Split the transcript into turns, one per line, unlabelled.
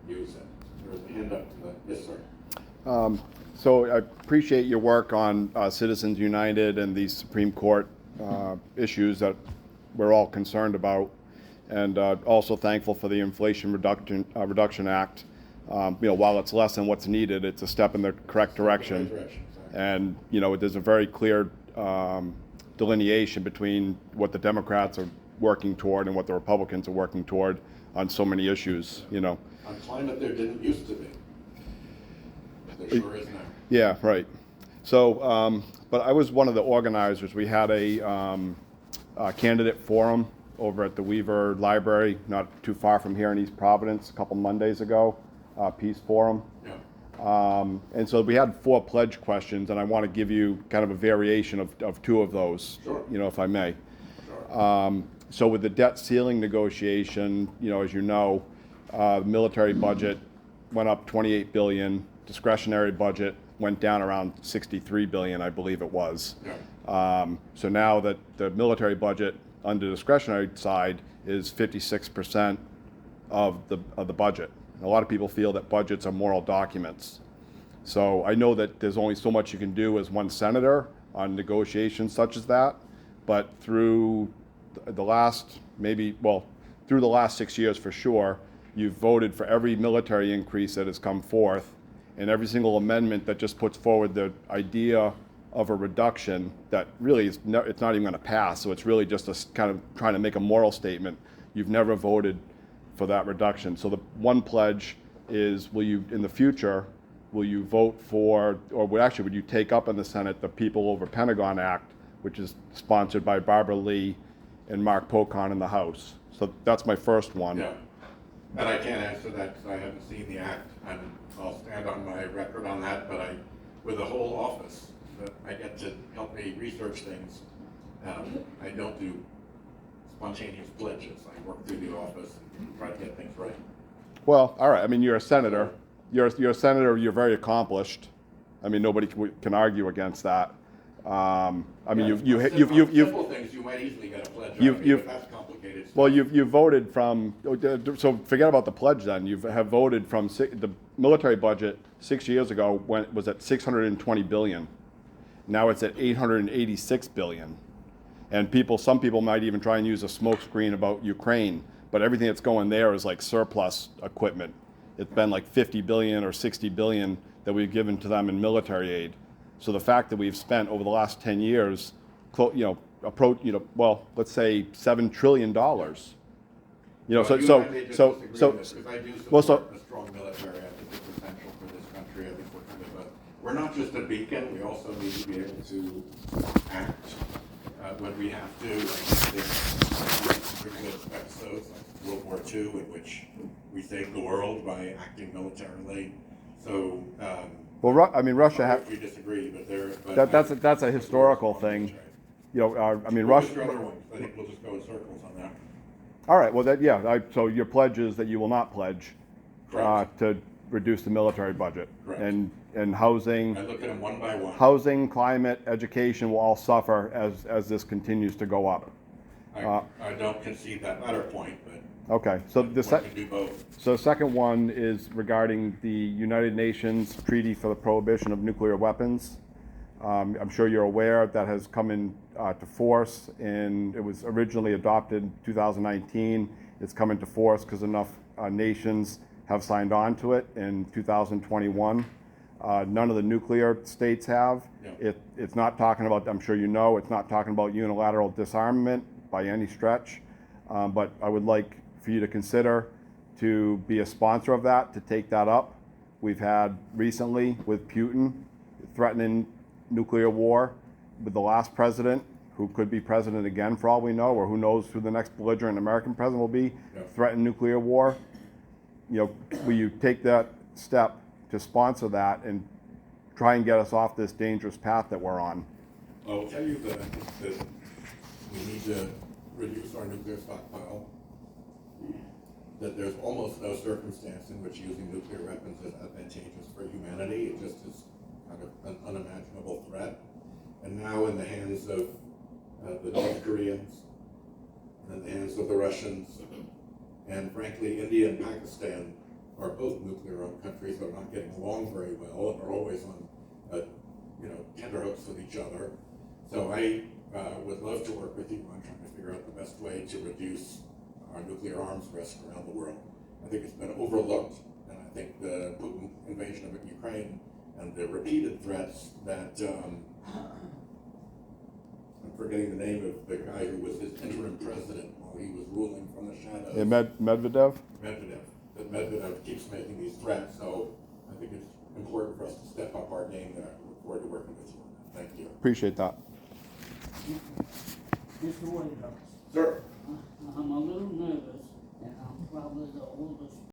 use it. There's a hand up to the, yes, sir.
So I appreciate your work on Citizens United and these Supreme Court issues that we're all concerned about, and also thankful for the Inflation Reduction Act. While it's less than what's needed, it's a step in the correct direction. And there's a very clear delineation between what the Democrats are working toward and what the Republicans are working toward on so many issues.
On climate, there didn't used to be. There sure is now.
Yeah, right. So, but I was one of the organizers. We had a candidate forum over at the Weaver Library, not too far from here in East Providence, a couple Mondays ago, Peace Forum.
Yeah.
And so we had 4 pledge questions, and I want to give you kind of a variation of 2 of those,
sure.
If I may.
Sure.
So with the debt ceiling negotiation, as you know, the military budget went up $28 billion. Discretionary budget went down around $63 billion, I believe it was.
Yeah.
So now that the military budget on the discretionary side is 56% of the budget. And a lot of people feel that budgets are moral documents. So I know that there's only so much you can do as one senator on negotiations such as that, but through the last 6 years for sure, you've voted for every military increase that has come forth, and every single amendment that just puts forward the idea of a reduction that really it's not even going to pass. So it's really just a kind of trying to make a moral statement. You've never voted for that reduction. So the one pledge is, in the future, will you vote for, or would you take up in the Senate the People Over Pentagon Act, which is sponsored by Barbara Lee and Mark Pocan in the House? So that's my first one.
Yeah. And I can't answer that because I haven't seen the act, and I'll stand on my record on that, but with the whole office, that I get to help me research things. I don't do spontaneous pledges. I work through the office and try to get things right.
Well, all right. I mean, you're a senator. You're a senator. You're very accomplished. I mean, nobody can argue against that. I mean,
simple things you might easily get a pledge. But that's complicated stuff.
Well, you voted from. So forget about the pledge then. You have voted from the military budget 6 years ago was at $620 billion. Now it's at $886 billion. And some people might even try and use a smokescreen about Ukraine, but everything that's going there is like surplus equipment. It's been like 50 billion or 60 billion that we've given to them in military aid. So the fact that we've spent over the last 10 years, let's say $7 trillion.
I do support a strong military. I think it's essential for this country. I think we're not just a beacon. We also need to be able to act when we have to. There's pretty good episodes like World War II in which we saved the world by acting militarily. So.
Russia.
We disagree,
but that's a historical thing.
Russia.
I think
we'll just go in circles on that.
All right. Well, so your pledge is that you will not pledge to reduce the military budget.
Correct.
And housing.
I look at them one by one.
Housing, climate, education will all suffer as this continues to go up.
I don't concede that latter point, but.
Okay, so
one can do both.
So the second one is regarding the United Nations Treaty for the Prohibition of Nuclear Weapons. I'm sure you're aware that has come in to force, and it was originally adopted in 2019. It's come into force because enough nations have signed on to it in 2021. None of the nuclear states have.
Yeah.
It's not talking about, I'm sure you know, it's not talking about unilateral disarmament by any stretch, but I would like for you to consider to be a sponsor of that, to take that up. We've had recently with Putin threatening nuclear war with the last president, who could be president again for all we know, or who knows who the next belligerent American president will be, threaten nuclear war. Will you take that step to sponsor that and try and get us off this dangerous path that we're on?
I'll tell you that we need to reduce our nuclear stockpile, that there's almost no circumstance in which using nuclear weapons is advantageous for humanity. It just is kind of an unimaginable threat. And now in the hands of the North Koreans, and in the hands of the Russians, and frankly India and Pakistan, are both nuclear-owned countries that are not getting along very well and are always on, tenterhooks with each other. So I would love to work with you on trying to figure out the best way to reduce our nuclear arms risk around the world. I think it's been overlooked, and I think the Putin invasion of Ukraine and the repeated threats that, I'm forgetting the name of the guy who was his interim president while he was ruling from the shadows.
Yeah, Medvedev?
Medvedev. That Medvedev keeps making these threats, so I think it's important for us to step up our game there. I look forward to working with you on that. Thank you.
Appreciate that.
Mr. Whitehouse,
Sir.
I'm a little nervous, and I'm probably the oldest